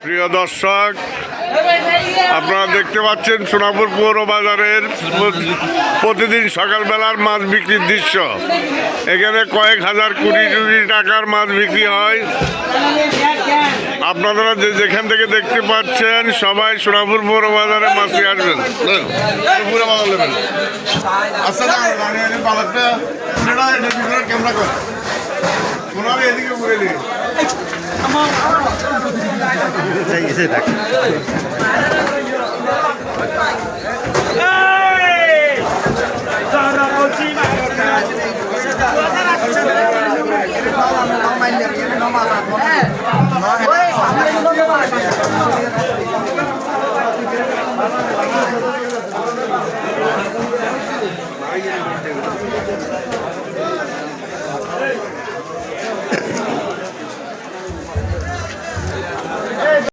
প্রিয় দর্শক, আপনারা দেখতে পাচ্ছেন সোনাপুর পৌর বাজারের প্রতিদিন সকালবেলার মাছ বিক্রির দৃশ্য। এখানে কয়েক হাজার কোটি কোটি টাকার মাছ বিক্রি হয়। আপনারা যেখান থেকে দেখতে পাচ্ছেন সবাই সোনাপুর পৌর বাজারে মাছ নিয়ে আসবেন। এদিকে